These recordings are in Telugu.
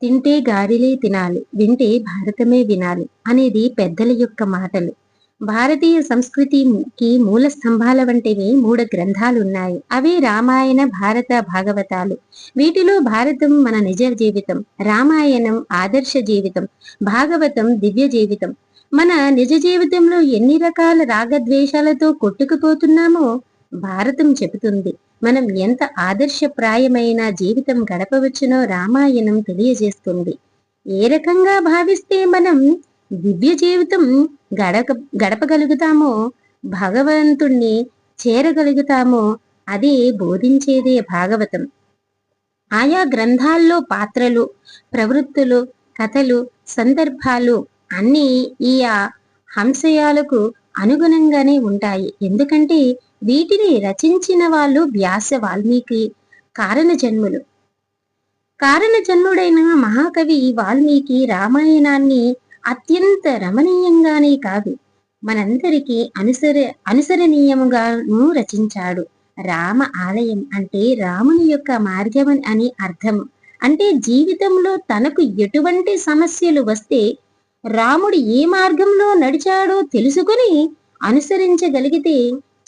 తింటే గారెలే తినాలి, వింటే భారతమే వినాలి అనేది పెద్దల యొక్క మాటలు. భారతీయ సంస్కృతికి మూల స్తంభాల వంటివి 3 గ్రంథాలున్నాయి. అవి రామాయణ, భారత, భాగవతాలు. వీటిలో భారతం మన నిజ జీవితం, రామాయణం ఆదర్శ జీవితం, భాగవతం దివ్య జీవితం. మన నిజ జీవితంలో ఎన్ని రకాల రాగద్వేషాలతో కొట్టుకుపోతున్నామో భారతం చెబుతుంది. మనం ఎంత ఆదర్శప్రాయమైన జీవితం గడపవచ్చునో రామాయణం తెలియజేస్తుంది. ఏ రకంగా భావిస్తే మనం దివ్య జీవితం గడపగలుగుతామో, భగవంతుణ్ణి చేరగలుగుతామో అది బోధించేదే భాగవతం. ఆయా గ్రంథాల్లో పాత్రలు, ప్రవృత్తులు, కథలు, సందర్భాలు అన్నీ ఈ హంసయాలకు అనుగుణంగానే ఉంటాయి. ఎందుకంటే వీటిని రచించిన వాళ్ళు వ్యాస, వాల్మీకి కారణ జన్ములు. కారణ జన్ముడైన మహాకవి వాల్మీకి రామాయణాన్ని అత్యంత రమణీయంగానే కాదు, మనందరికీ అనుసరణీయంగాను రచించాడు. రామ ఆలయం అంటే రాముని యొక్క మార్గం అని అర్థం. అంటే జీవితంలో తనకు ఎటువంటి సమస్యలు వస్తే రాముడు ఏ మార్గంలో నడిచాడో తెలుసుకుని అనుసరించగలిగితే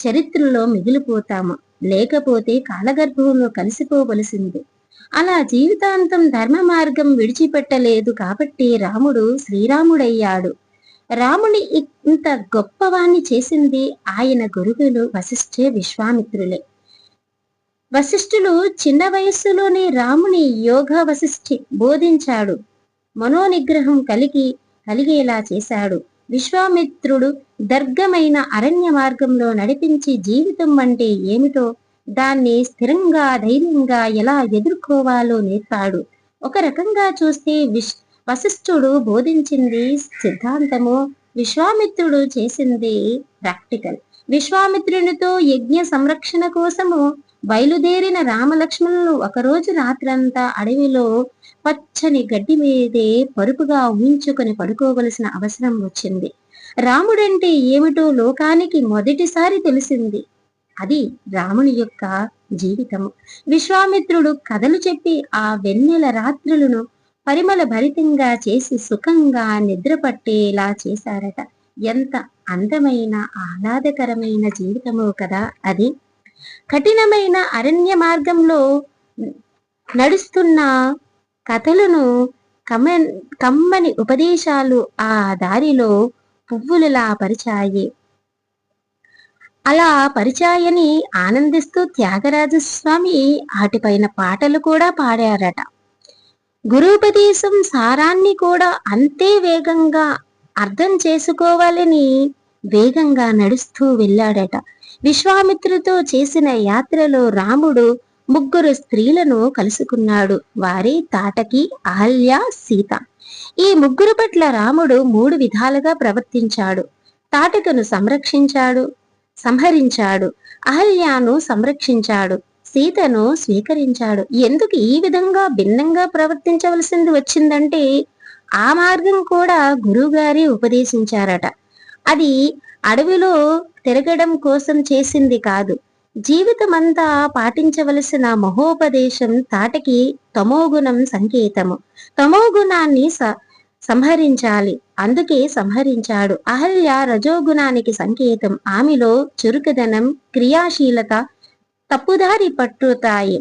చరిత్రలో మిగిలిపోతాము, లేకపోతే కాలగర్భంలో కలిసిపోవలసింది. అలా జీవితాంతం ధర్మ మార్గం విడిచిపెట్టలేదు కాబట్టి రాముడు శ్రీరాముడయ్యాడు. రాముని ఇంత గొప్పవాణ్ణి చేసింది ఆయన గురువులు వశిష్ఠ, విశ్వామిత్రులే. వశిష్ఠులు చిన్న వయస్సులోనే రాముని యోగ వశిష్ఠి బోధించాడు, మనోనిగ్రహం కలిగేలా చేశాడు. విశ్వామిత్రుడు దర్ఘమైన అరణ్య మార్గంలో నడిపించి జీవితం అంటే ఏమిటో, దాన్ని స్థిరంగా ధైర్యంగా ఎలా ఎదుర్కోవాలో నేర్పాడు. ఒక రకంగా చూస్తే వశిష్ఠుడు బోధించింది సిద్ధాంతము, విశ్వామిత్రుడు చేసింది ప్రాక్టికల్. విశ్వామిత్రునితో యజ్ఞ సంరక్షణ కోసము బయలుదేరిన రామలక్ష్మణులు ఒకరోజు రాత్రంతా అడవిలో పచ్చని గడ్డి మీదే పరుపుగా ఊహించుకొని పడుకోవలసిన అవసరం వచ్చింది. రాముడంటే ఏమిటో లోకానికి మొదటిసారి తెలిసింది. అది రాముని యొక్క జీవితము. విశ్వామిత్రుడు కథలు చెప్పి ఆ వెన్నెల రాత్రులను పరిమళ భరితంగా చేసి సుఖంగా నిద్రపట్టేలా చేశారట. ఎంత అందమైన ఆహ్లాదకరమైన జీవితమో కదా అది. కఠినమైన అరణ్య మార్గంలో నడుస్తున్న కథలను, కమ్మని ఉపదేశాలు ఆ దారిలో పువ్వులలా పరిచాయి. అలా పరిచాయని ఆనందిస్తూ త్యాగరాజస్వామి ఆటిపైన పాటలు కూడా పాడారట. గురూపదేశం సారాన్ని కూడా అంతే వేగంగా అర్థం చేసుకోవాలని వేగంగా నడుస్తూ వెళ్ళాడట. విశ్వామిత్రుతో చేసిన యాత్రలో రాముడు 3 స్త్రీలను కలుసుకున్నాడు. వారే తాటకి, అహల్య, సీత. ఈ 3 పట్ల రాముడు 3 విధాలుగా ప్రవర్తించాడు. తాటకను సంహరించాడు, అహల్యాను సంరక్షించాడు, సీతను స్వీకరించాడు. ఎందుకు ఈ విధంగా భిన్నంగా ప్రవర్తించవలసింది వచ్చిందంటే ఆ మార్గం కూడా గురువుగారే ఉపదేశించారట. అది అడవిలో తిరగడం కోసం చేసింది కాదు, జీవితమంతా పాటించవలసిన మహోపదేశం. తాటకి తమోగుణం సంకేతము, తమోగుణాన్ని సంహరించాలి, అందుకే సంహరించాడు. అహల్య రజోగుణానికి సంకేతం, ఆమెలో చురుకుదనం, క్రియాశీలత తప్పుదారి పట్టుతాయి.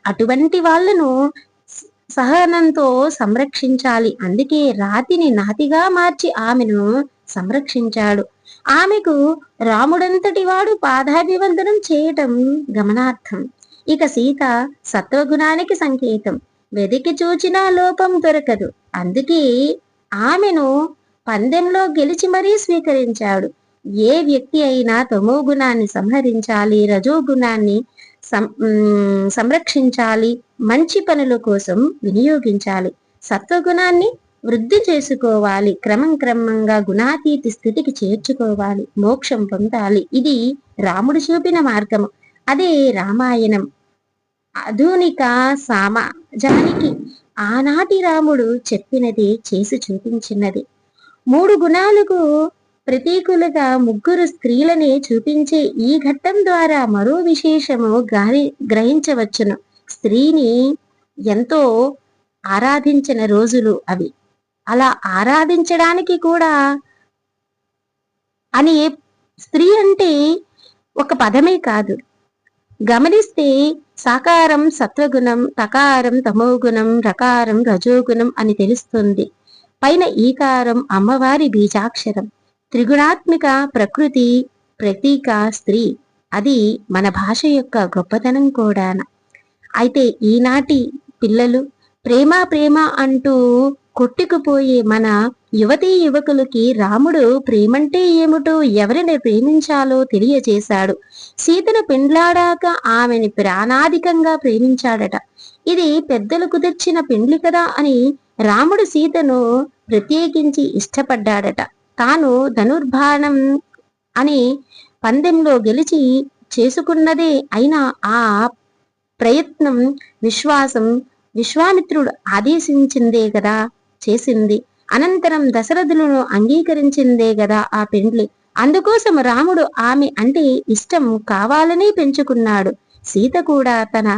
అటువంటి వాళ్లను సహనంతో సంరక్షించాలి, అందుకే రాతిని నాతిగా మార్చి ఆమెను సంరక్షించాడు. ఆమెకు రాముడంతటి వాడు పాదాభివందనం చేయటం గమనార్థం. ఇక సీత సత్వగుణానికి సంకేతం, వెదికి చూచినా లోపం దొరకదు, అందుకే ఆమెను పందెంలో గెలిచి మరీ స్వీకరించాడు. ఏ వ్యక్తి అయినా తమో గుణాన్ని సంహరించాలి, రజోగుణాన్ని సంరక్షించాలి, మంచి పనుల కోసం వినియోగించాలి, సత్వగుణాన్ని వృద్ధి చేసుకోవాలి, క్రమంగా గుణాతీతి స్థితికి చేర్చుకోవాలి, మోక్షం పొందాలి. ఇది రాముడు చూపిన మార్గము. అదే రామాయణం ఆధునిక సమాజానికి ఆనాటి రాముడు చెప్పినది, చేసి చూపించినది. 3 గుణాలకు ప్రతీకులుగా 3 స్త్రీలని చూపించే ఈ ఘట్టం ద్వారా మరో విశేషము గ్రహించవచ్చును. స్త్రీని ఎంతో ఆరాధించిన రోజులు అవి. అలా ఆరాధించడానికి కూడా అని స్త్రీ అంటే ఒక పదమే కాదు. గమనిస్తే సాకారం సత్వగుణం, తకారం తమోగుణం, రకారం రజోగుణం అని తెలుస్తుంది. పైన ఈకారం అమ్మవారి బీజాక్షరం. త్రిగుణాత్మిక ప్రకృతి ప్రతీక స్త్రీ. అది మన భాష యొక్క గొప్పతనం కూడా. అయితే ఈనాటి పిల్లలు ప్రేమ ప్రేమ అంటూ కొట్టుకుపోయే మన యువతీ యువకులకి రాముడు ప్రేమంటే ఏమిటో, ఎవరిని ప్రేమించాలో తెలియజేశాడు. సీతను పెండ్లాడాక ఆమెని ప్రాణాధికంగా ప్రేమించాడట. ఇది పెద్దలు కుదిర్చిన పెండ్లి కదా అని రాముడు సీతను ప్రత్యేకించి ఇష్టపడ్డాడట. తాను ధనుర్బాణం అని పందెంలో గెలిచి చేసుకున్నదే అయినా ఆ ప్రయత్నం విశ్వాసం విశ్వామిత్రుడు ఆదేశించిందే కదా చేసింది. అనంతరం దశరథులను అంగీకరించిందే గదా ఆ పెండ్లి. అందుకోసం రాముడు ఆమె అంటే ఇష్టం కావాలని పెంచుకున్నాడు. సీత కూడా తన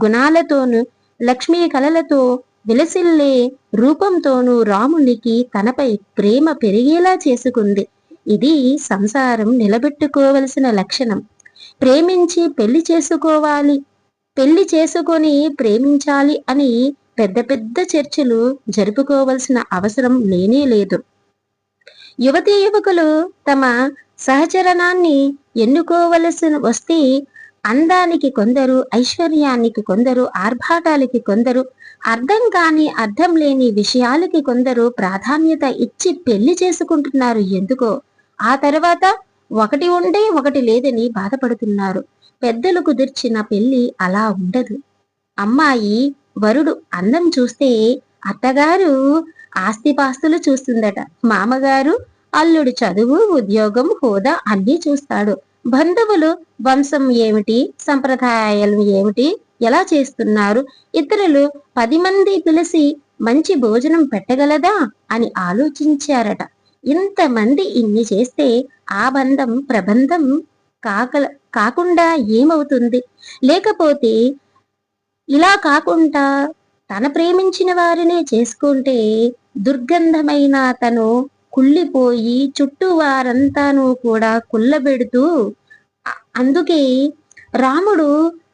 గుణాలతోనూ లక్ష్మీ కళలతో విలసిల్లే రూపంతోనూ రామునికి తనపై ప్రేమ పెరిగేలా చేసుకుంది. ఇది సంసారం నిలబెట్టుకోవలసిన లక్షణం. ప్రేమించి పెళ్లి చేసుకోవాలి, పెళ్లి చేసుకొని ప్రేమించాలి అని పెద్ద పెద్ద చర్చలు జరుపుకోవలసిన అవసరం లేనే లేదు. యువతీ యువకులు తమ సహచరణాన్ని ఎన్నుకోవలసి వస్తే అందానికి కొందరు, ఐశ్వర్యానికి కొందరు, ఆర్భాటాలకి కొందరు, అర్థం కాని అర్థం లేని విషయాలకి కొందరు ప్రాధాన్యత ఇచ్చి పెళ్లి చేసుకుంటున్నారు. ఎందుకో ఆ తర్వాత ఒకటి ఉండే ఒకటి లేదని బాధపడుతున్నారు. పెద్దలు కుదిర్చిన పెళ్లి అలా ఉండదు. అమ్మాయి వరుడు అందం చూస్తే అత్తగారు ఆస్తిపాస్తులు చూస్తుందట. మామగారు అల్లుడు చదువు, ఉద్యోగం, హోదా అన్నీ చూస్తాడు. బంధువులు వంశం ఏమిటి, సంప్రదాయాలు ఏమిటి, ఎలా చేస్తున్నారు, ఇతరులు 10 మంది పిలిచి మంచి భోజనం పెట్టగలదా అని ఆలోచించారట. ఇంతమంది ఇన్ని చేస్తే ఆ బంధం ప్రబంధం కాకుండా ఏమవుతుంది? లేకపోతే ఇలా కాకుండా తన ప్రేమించిన వారినే చేసుకుంటే దుర్గంధమైన తను కుళ్ళిపోయి చుట్టూ వారంతాను కూడా కుళ్ళబెడుతూ, అందుకే రాముడు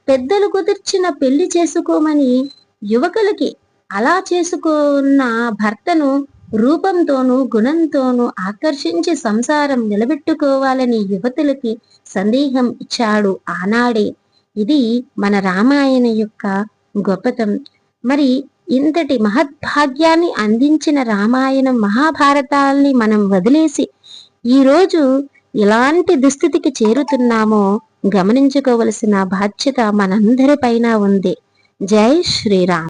పెద్దలు కుదిర్చిన పెళ్లి చేసుకోమని యువకులకి, అలా చేసుకున్న భర్తను రూపంతోనూ గుణంతోనూ ఆకర్షించి సంసారం నిలబెట్టుకోవాలని యువతులకి సందేహం ఇచ్చాడు ఆనాడే. ఇది మన రామాయణ యొక్క గొప్పతనం. మరి ఇంతటి మహద్భాగ్యాన్ని అందించిన రామాయణం మహాభారతాల్ని మనం వదిలేసి ఈరోజు ఎలాంటి దుస్థితికి చేరుతున్నామో గమనించుకోవలసిన బాధ్యత మనందరిపైన ఉంది. జై శ్రీరామ్.